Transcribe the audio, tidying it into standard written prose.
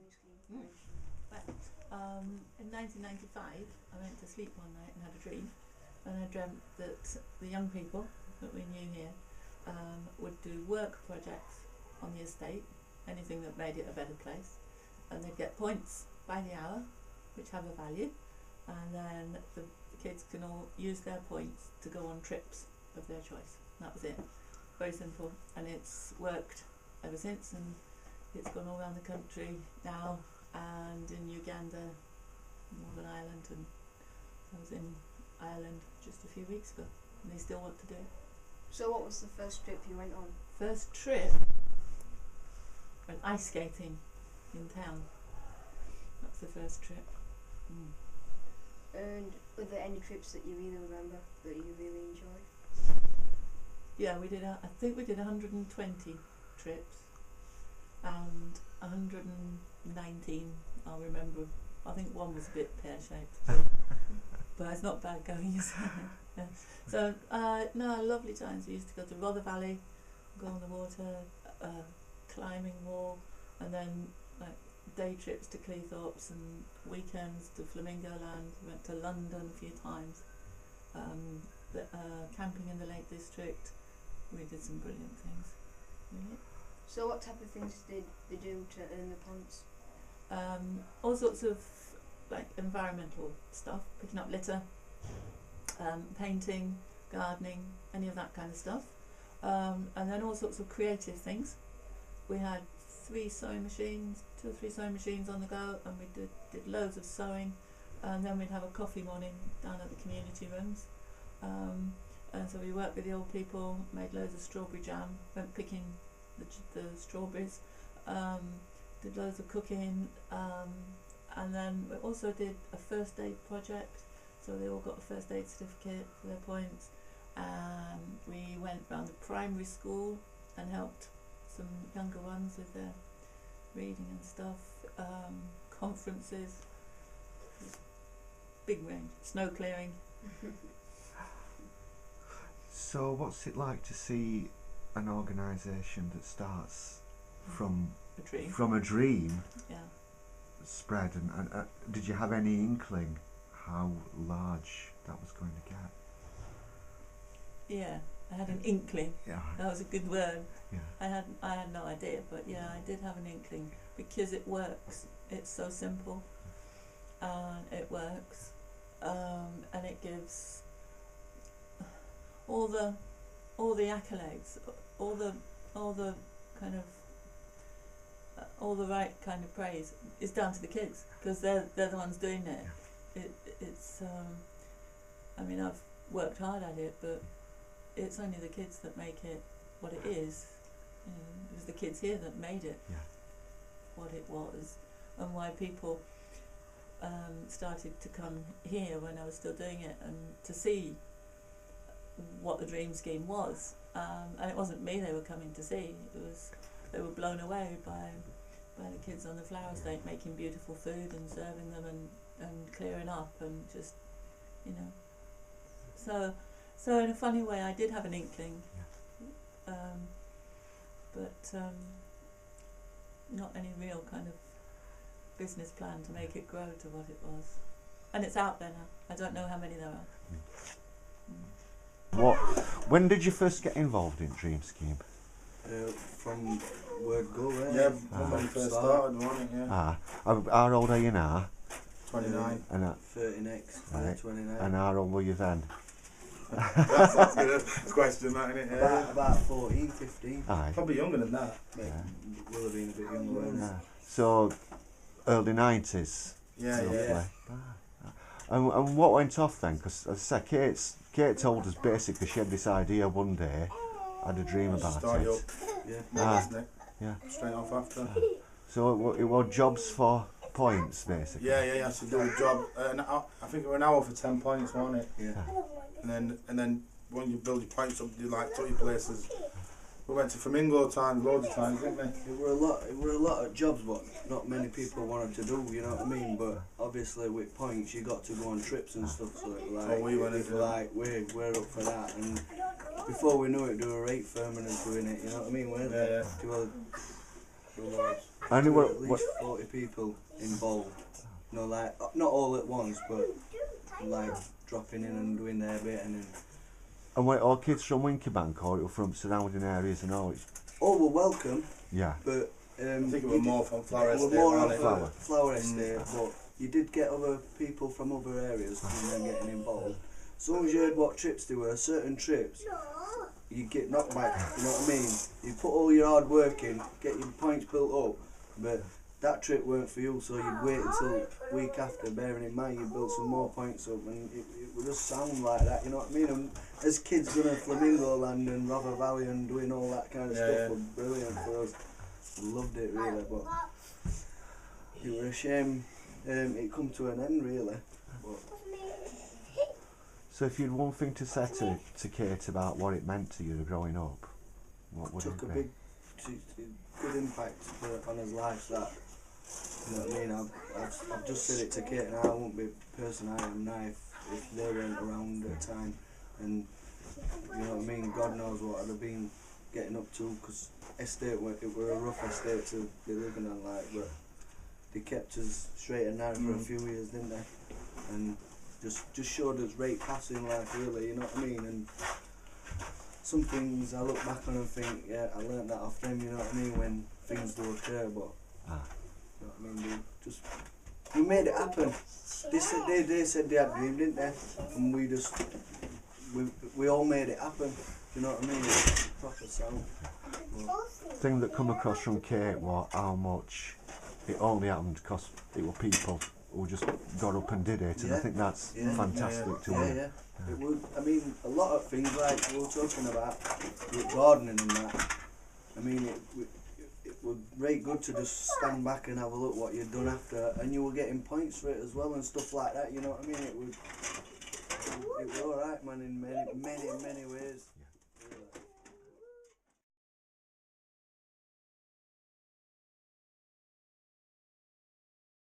dream scheme? In 1995, I went to sleep one night and had a dream, and I dreamt that the young people that we knew here would do work projects on the estate, anything that made it a better place, and they'd get points by the hour, which have a value, and then the kids can all use their points to go on trips of their choice. That was it. Very simple, and it's worked ever since, and it's gone all around the country now, and in Uganda, Northern Ireland, and I was in Ireland just a few weeks ago, and they still want to do it. So what was the first trip you went on? First trip, went ice skating in town. That's the first trip. And were there any trips that you really remember that you really enjoyed? Yeah, we did. I think we did 120 trips, and 119. I'll remember. I think one was a bit pear-shaped, but it's not bad going. Yeah. So no, lovely times. We used to go to Rother Valley, go on the water, climbing wall, and then like day trips to Cleethorpes and weekends to Flamingo Land. We went to London a few times. Camping in the Lake District. We did some brilliant things. Really. So what type of things did they do to earn the points? All sorts of like environmental stuff, picking up litter, painting, gardening, any of that kind of stuff. And then all sorts of creative things. We had 2 or 3 sewing machines on the go, and we did loads of sewing, and then we'd have a coffee morning down at the community rooms. And so we worked with the old people, made loads of strawberry jam, went picking the strawberries, did loads of cooking, and then we also did a first aid project, so they all got a first aid certificate for their points. And we went round the primary school and helped some younger ones with their reading and stuff, conferences, big range, snow clearing. So what's it like to see an organisation that starts from a dream Yeah. spread, and did you have any inkling how large that was going to get? Yeah, I had an inkling. Yeah. That was a good word. Yeah. I had no idea, but yeah, I did have an inkling because it works. It's so simple, and it works, and it gives all the accolades, all the kind of all the right kind of praise is down to the kids, because they're the ones doing it. Yeah. It's I mean, I've worked hard at it, but it's only the kids that make it what it is. You know, it was the kids here that made it what it was, and why people started to come here when I was still doing it, and to see what the dream scheme was. And it wasn't me they were coming to see. It was they were blown away by the kids on the flower estate making beautiful food and serving them and clearing up and just, you know. So in a funny way, I did have an inkling, but not any real kind of business plan to make it grow to what it was. And it's out there now. I don't know how many there are. When did you first get involved in Dream Scheme? From word go, right? Yeah, when we first started, wasn't it? Yeah. How old are you now? 29. And 30 next, right. 29. And how old were you then? That's a good question, that, isn't it? Yeah. About 14, 15. Aye. Probably younger than that. Yeah. Will have been a bit younger than that. So, early 90s? Yeah, roughly. yeah. And what went off then? Because as I say, Kate told us basically she had this idea one day, had a dream about Started it. up. Yeah. Yeah. Straight off after. So it was jobs for points, basically. Yeah. So do a job. I think it was an hour for 10 points, wasn't it? Yeah. And then when you build your points up, you like 30 places. We went to Flamingo times, loads of times, didn't we? It were a lot of jobs, but not many people wanted to do. You know what I mean? But obviously, with points, you got to go on trips and stuff. So it, like, we went into like we're up for that. And before we knew it, there were 8 firmen doing it. You know what I mean? Yeah. And There it were were, at least 40 people involved. You know, like, not all at once, but like dropping in and doing their bit and then... and were it all kids from Wincobank or it were from surrounding areas and all? All were welcome, Yeah. but I think it was more from Flower it was Estate, more wasn't of it? a flower estate, but you did get other people from other areas coming and getting involved. As soon as you heard what trips there were, certain trips, you get knocked back, you know what I mean? You put all your hard work in, get your points built up, but that trip weren't for you, so you'd wait until week after, bearing in mind you built some more points up, and it would just sound like that, you know what I mean? And as kids going to Flamingo Land and Rother Valley and doing all that kind of stuff was brilliant for us. We loved it really, but it was a shame it come to an end really. But So if you had one thing to say to Kate about what it meant to you growing up, what would took it a be? big, good impact on his life. That, you know what I mean. I've just said it to Kate, and I wouldn't be the person I am now if they weren't around at the time. And you know what I mean. God knows what I'd have been getting up to, because it were a rough estate to be living on, like, but they kept us straight and narrow for a few years, didn't they? And just showed us right path in life, really, you know what I mean? And some things I look back on and think, yeah, I learnt that off them, you know what I mean, when things do occur, but you know what I mean, we made it happen. They said they had a dream, didn't they? And we all made it happen, you know what I mean? It's proper sound. Thing that come across from Kate was how much it only happened because it were people who just got up and did it, and I think that's fantastic to hear. Yeah. It would. I mean, a lot of things like we were talking about with gardening and that. I mean, it was very good to just stand back and have a look what you'd done after, and you were getting points for it as well and stuff like that. You know what I mean? It was alright, man, in many ways.